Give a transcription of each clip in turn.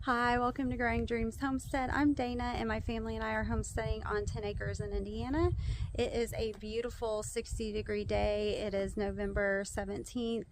Hi, welcome to Growing Dreams Homestead. I'm Dana and my family and I are homesteading on 10 acres in Indiana. It is a beautiful 60-degree day. It is November 17th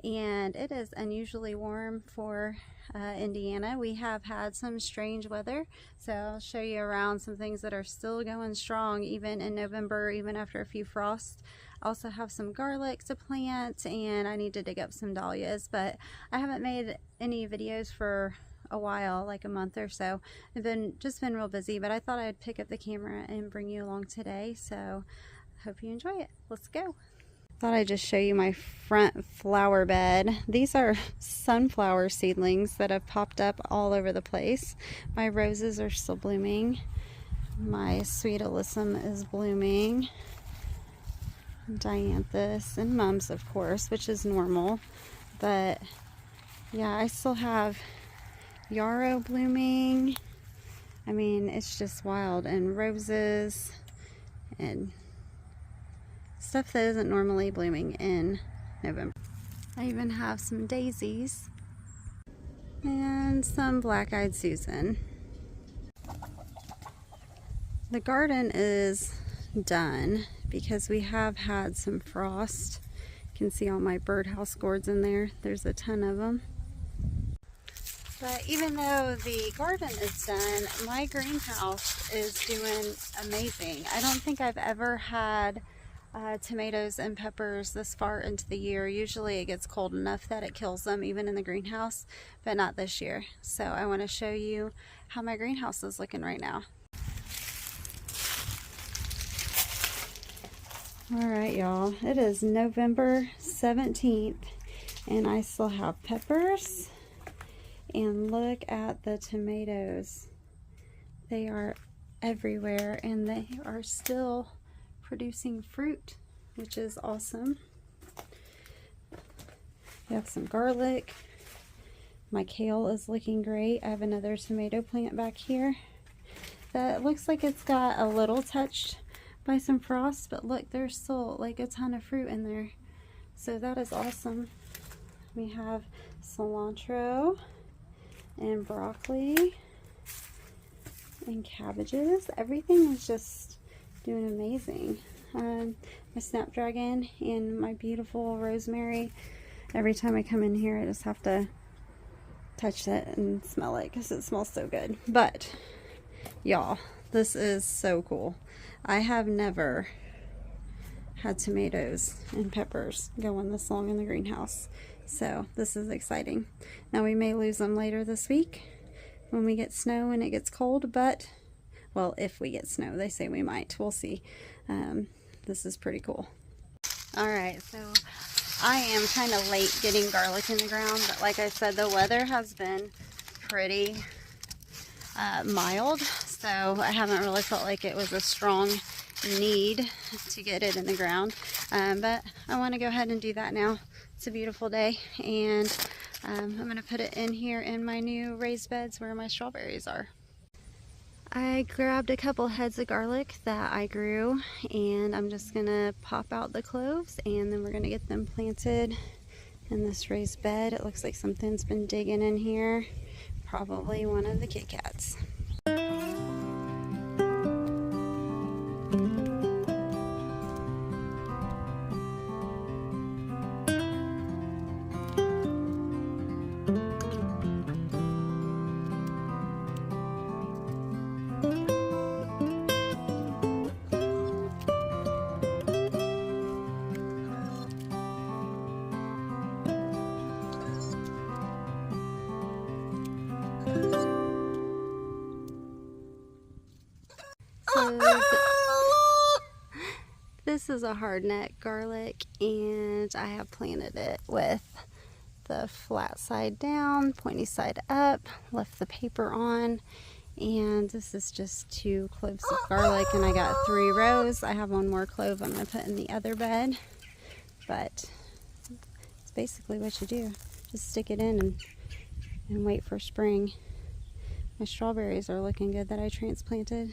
and it is unusually warm for Indiana. We have had some strange weather, so I'll show you around some things that are still going strong even in November, even after a few frosts. I also have some garlic to plant and I need to dig up some dahlias, but I haven't made any videos for a while, like a month or so. I've just been real busy, but I thought I'd pick up the camera and bring you along today, so hope you enjoy it. Let's go. Thought I'd just show you my front flower bed. These are sunflower seedlings that have popped up all over the place. My roses are still blooming. My sweet alyssum is blooming. Dianthus and mums, of course, which is normal, but yeah, I still have yarrow blooming. I mean, it's just wild, and roses and stuff that isn't normally blooming in November. I even have some daisies and some black-eyed Susan. The garden is done because we have had some frost. You can see all my birdhouse gourds in there. There's a ton of them. But even though the garden is done, my greenhouse is doing amazing. I don't think I've ever had tomatoes and peppers this far into the year. Usually it gets cold enough that it kills them even in the greenhouse, but not this year. So I want to show you how my greenhouse is looking right now. Alright y'all, it is November 17th and I still have peppers. And look at the tomatoes. They are everywhere and they are still producing fruit, which is awesome. We have some garlic. My kale is looking great. I have another tomato plant back here that looks like it's got a little touched by some frost, but look, there's still like a ton of fruit in there. So that is awesome. We have cilantro and broccoli and cabbages. Everything is just doing amazing. My snapdragon and my beautiful rosemary. Every time I come in here, I just have to touch it and smell it because it smells so good. But y'all, this is so cool. I have never had tomatoes and peppers going this long in the greenhouse. So this is exciting. Now we may lose them later this week when we get snow and it gets cold, but, well, if we get snow, they say we might. We'll see. This is pretty cool. Alright, so I am kind of late getting garlic in the ground, but like I said, the weather has been pretty mild, so I haven't really felt like it was a strong need to get it in the ground, but I want to go ahead and do that now. It's a beautiful day, and I'm going to put it in here in my new raised beds where my strawberries are. I grabbed a couple heads of garlic that I grew, and I'm just going to pop out the cloves, and then we're going to get them planted in this raised bed. It looks like something's been digging in here, probably one of the Kit Kats. So this is a hardneck garlic, and I have planted it with the flat side down, pointy side up, left the paper on, and this is just 2 cloves of garlic, and I got 3 rows. I have one more clove I'm going to put in the other bed, but it's basically what you do. Just stick it in and wait for spring. My strawberries are looking good that I transplanted.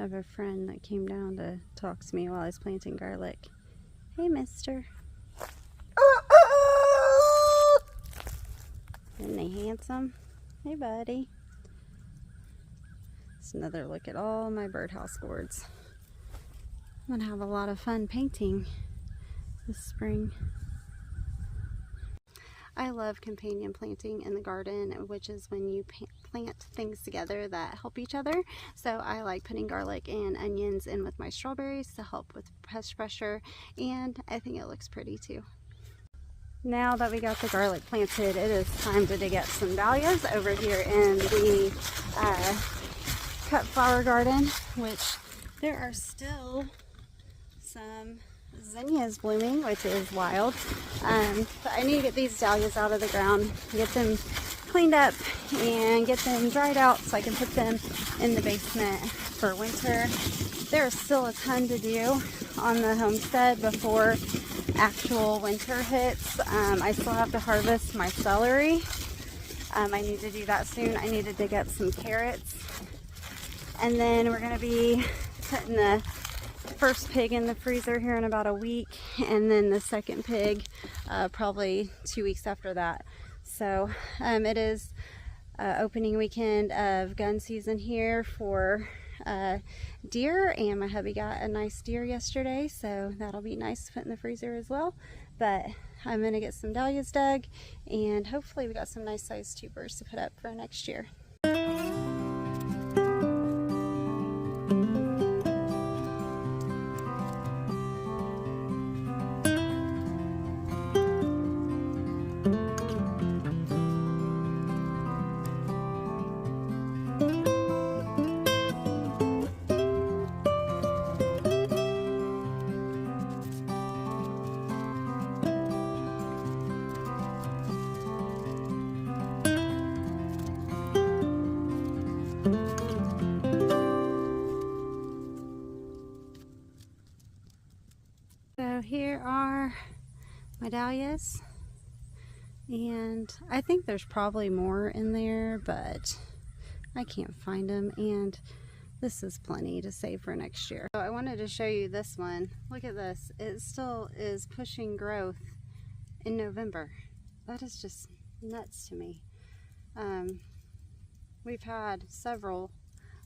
have a friend that came down to talk to me while I was planting garlic. Hey, mister. Isn't he handsome? Hey, buddy. It's another look at all my birdhouse gourds. I'm gonna have a lot of fun painting this spring. I love companion planting in the garden, which is when you plant things together that help each other. So I like putting garlic and onions in with my strawberries to help with pest pressure, and I think it looks pretty too. Now that we got the garlic planted, it is time to dig up some dahlias over here in the cut flower garden, which there are still some zinnias blooming, which is wild. But I need to get these dahlias out of the ground, get them cleaned up, and get them dried out so I can put them in the basement for winter. There's still a ton to do on the homestead before actual winter hits. I still have to harvest my celery. I need to do that soon. I need to dig up some carrots. And then we're going to be putting the first pig in the freezer here in about a week, and then the second pig probably 2 weeks after that. So it is opening weekend of gun season here for deer, and my hubby got a nice deer yesterday, so that'll be nice to put in the freezer as well. But I'm gonna get some dahlias dug, and hopefully we got some nice sized tubers to put up for next year. So here are my dahlias, and I think there's probably more in there, but I can't find them, and this is plenty to save for next year. So I wanted to show you this one. Look at this. It still is pushing growth in November. That is just nuts to me. We've had several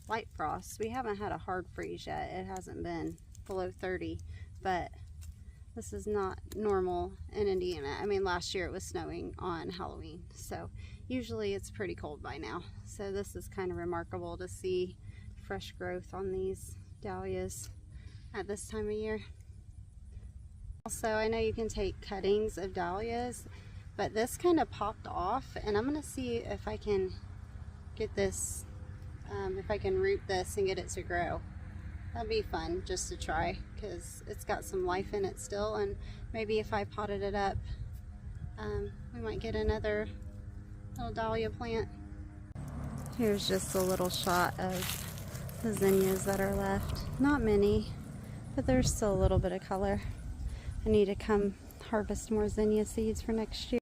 light frosts. We haven't had a hard freeze yet. It hasn't been below 30, but this is not normal in Indiana. I mean, last year it was snowing on Halloween, so usually it's pretty cold by now. So this is kind of remarkable to see fresh growth on these dahlias at this time of year. Also, I know you can take cuttings of dahlias, but this kind of popped off, and I'm gonna see if I can get this, if I can root this and get it to grow. That'd be fun just to try, because it's got some life in it still, and maybe if I potted it up, we might get another little dahlia plant. Here's just a little shot of the zinnias that are left. Not many, but there's still a little bit of color. I need to come harvest more zinnia seeds for next year.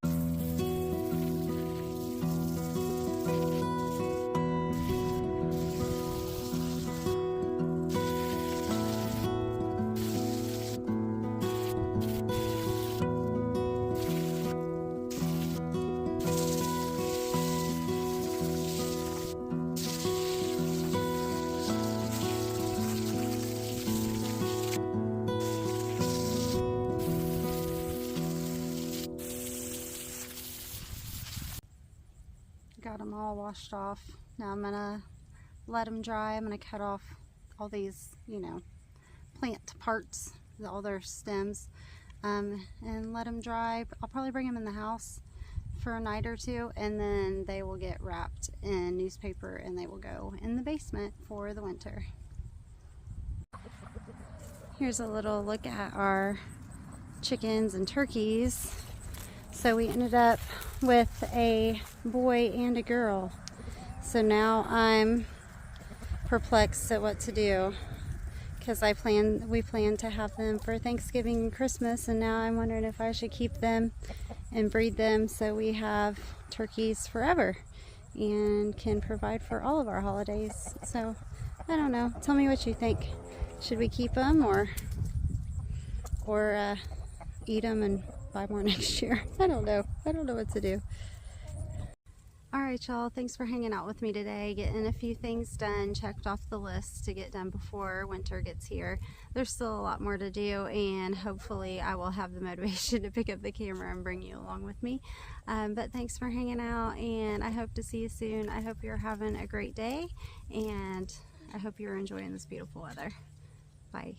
Got them all washed off. Now I'm gonna let them dry. I'm gonna cut off all these, you know, plant parts, all their stems, and let them dry. I'll probably bring them in the house for a night or two, and then they will get wrapped in newspaper and they will go in the basement for the winter. Here's a little look at our chickens and turkeys. So we ended up with a boy and a girl. So now I'm perplexed at what to do, because we plan to have them for Thanksgiving and Christmas, and now I'm wondering if I should keep them and breed them so we have turkeys forever and can provide for all of our holidays. So I don't know. Tell me what you think. Should we keep them or eat them and buy more next year? I don't know. I don't know what to do. Alright y'all, thanks for hanging out with me today, getting a few things done, checked off the list to get done before winter gets here. There's still a lot more to do, and hopefully I will have the motivation to pick up the camera and bring you along with me. But thanks for hanging out, and I hope to see you soon. I hope you're having a great day, and I hope you're enjoying this beautiful weather. Bye.